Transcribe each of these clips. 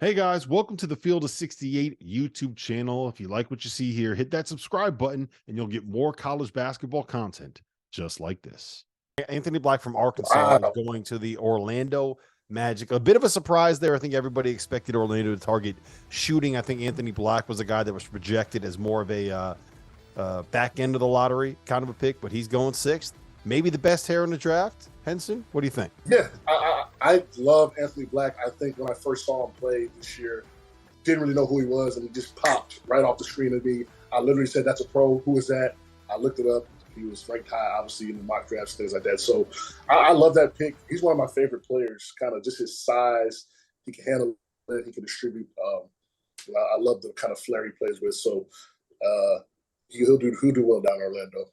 Hey guys, welcome to the Field of 68 YouTube channel. If you like what you see here, hit that subscribe button and you'll get more college basketball content just like this. Anthony Black from Arkansas is Wow. going to the Orlando Magic. A bit of a surprise there. I think everybody expected Orlando to target shooting. I think Anthony Black was a guy that was projected as more of a back end of the lottery kind of a pick, but he's going sixth. Maybe the best hair in the draft. Henson, what do you think? Yeah, I love Anthony Black. I think when I first saw him play this year, didn't really know who he was, and he just popped right off the screen of me. I literally said, "That's a pro. Who is that?" I looked it up. He was ranked high, obviously, in the mock drafts, things like that. So I love that pick. He's one of my favorite players, kind of just his size. He can handle it. He can distribute. I love the kind of flair he plays with. So he'll do well down in Orlando.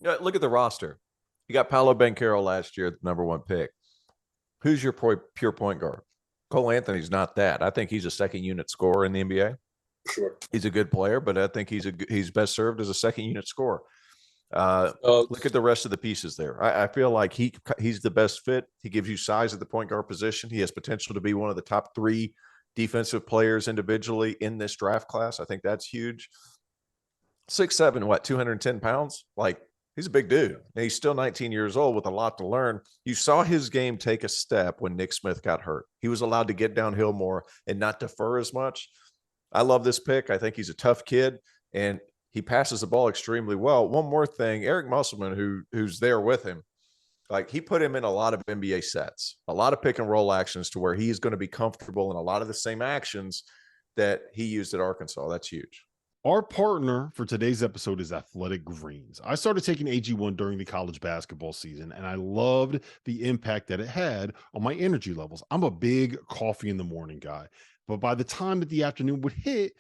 Yeah, look at the roster. You got Paolo Banchero last year, the number one pick. Who's your pure point guard? Cole Anthony's not that. I think he's a second unit scorer in the NBA. Sure. He's a good player, but I think he's best served as a second unit scorer. Look at the rest of the pieces there. I feel like he's the best fit. He gives you size at the point guard position. He has potential to be one of the top three defensive players individually in this draft class. I think that's huge. 6'7", 210 pounds? Like, he's a big dude. And he's still 19 years old with a lot to learn. You saw his game take a step when Nick Smith got hurt. He was allowed to get downhill more and not defer as much. I love this pick. I think he's a tough kid, and he passes the ball extremely well. One more thing, Eric Musselman, who's there with him, like, he put him in a lot of NBA sets, a lot of pick and roll actions to where he's going to be comfortable in a lot of the same actions that he used at Arkansas. That's huge. Our partner for today's episode is Athletic Greens. I started taking AG1 during the college basketball season, and I loved the impact that it had on my energy levels. I'm a big coffee in the morning guy, but by the time that the afternoon would hit,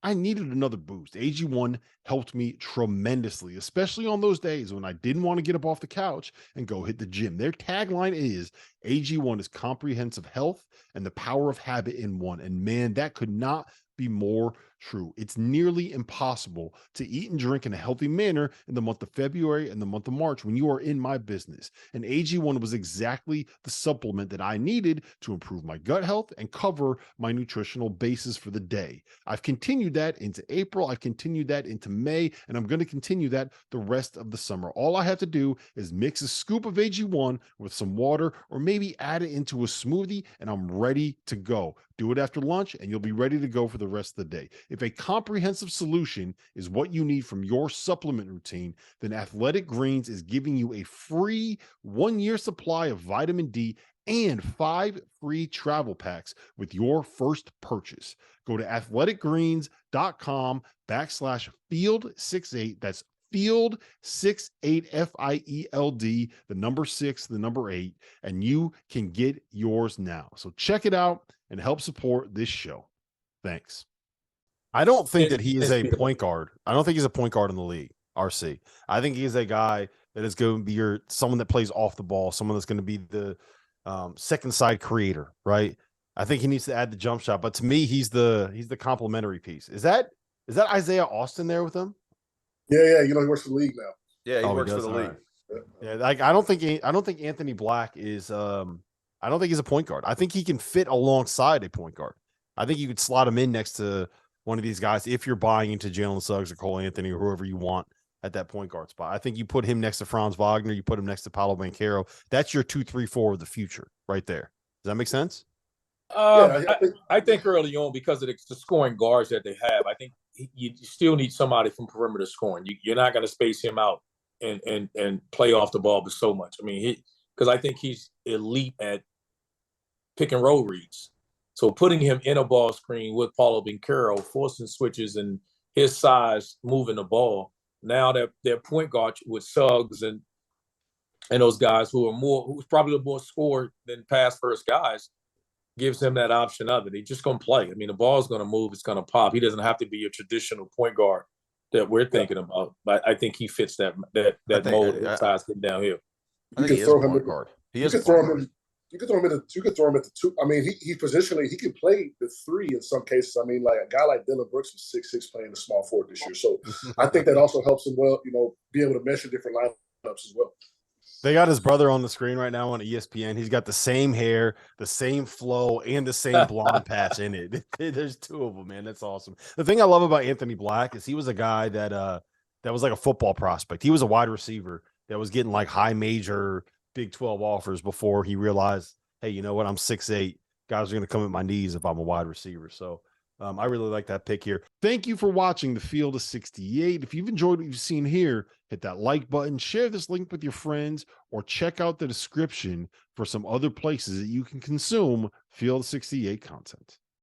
I needed another boost. AG1 helped me tremendously, especially on those days when I didn't want to get up off the couch and go hit the gym. Their tagline is AG1 is comprehensive health and the power of habit in one. And man, that could not be more true. It's nearly impossible to eat and drink in a healthy manner in the month of February and the month of March when you are in my business. And AG1 was exactly the supplement that I needed to improve my gut health and cover my nutritional basis for the day. I've continued that into April. I've continued that into May, and I'm going to continue that the rest of the summer. All I have to do is mix a scoop of AG1 with some water or maybe add it into a smoothie, and I'm ready to go. Do it after lunch, and you'll be ready to go for the rest of the day. If a comprehensive solution is what you need from your supplement routine, then Athletic Greens is giving you a free 1-year supply of vitamin D and 5 free travel packs with your first purchase. Go to athleticgreens.com/field68. That's field 68 FIELD, the number 6, the number 8, and you can get yours now. So check it out and help support this show. Thanks. I don't think that he is a point guard. I don't think he's a point guard in the league, RC. I think he's a guy that is going to be someone that plays off the ball, someone that's going to be the second side creator, right? I think he needs to add the jump shot, but to me, he's the complementary piece. Is that Isaiah Austin there with him? Yeah. He works for the league now. Yeah, he works for the league. Right. Yeah, like I don't think Anthony Black is. I don't think he's a point guard. I think he can fit alongside a point guard. I think you could slot him in next to one of these guys if you're buying into Jalen Suggs or Cole Anthony or whoever you want at that point guard spot. I think you put him next to Franz Wagner, you put him next to Paolo Banchero. That's your 2, 3, 4 of the future right there. Does that make sense? I think early on, because of the scoring guards that they have, I think you still need somebody from perimeter scoring. You're not going to space him out and play off the ball but so much. I mean, because I think he's elite at pick and roll reads. So putting him in a ball screen with Paulo Banchero, forcing switches and his size moving the ball. Now they're point guard with Suggs and those guys who's probably a more scorer than pass first guys, gives him that option of it. He's just going to play. I mean, the ball's going to move. It's going to pop. He doesn't have to be a traditional point guard that we're thinking about. But I think he fits that mold of size getting downhill. I think he is a point guard. He is a point guard. You could throw him at the 2. I mean, he positionally he can play the 3 in some cases. I mean, like a guy like Dylan Brooks was 6'6" playing the small forward this year. So I think that also helps him be able to mesh in different lineups as well. They got his brother on the screen right now on ESPN. He's got the same hair, the same flow, and the same blonde patch in it. There's two of them, man. That's awesome. The thing I love about Anthony Black is he was a guy that was like a football prospect. He was a wide receiver that was getting like high major Big 12 offers before he realized, hey, you know what? I'm 6'8". Guys are going to come at my knees if I'm a wide receiver. So I really like that pick here. Thank you for watching the Field of 68. If you've enjoyed what you've seen here, hit that like button, share this link with your friends, or check out the description for some other places that you can consume Field of 68 content.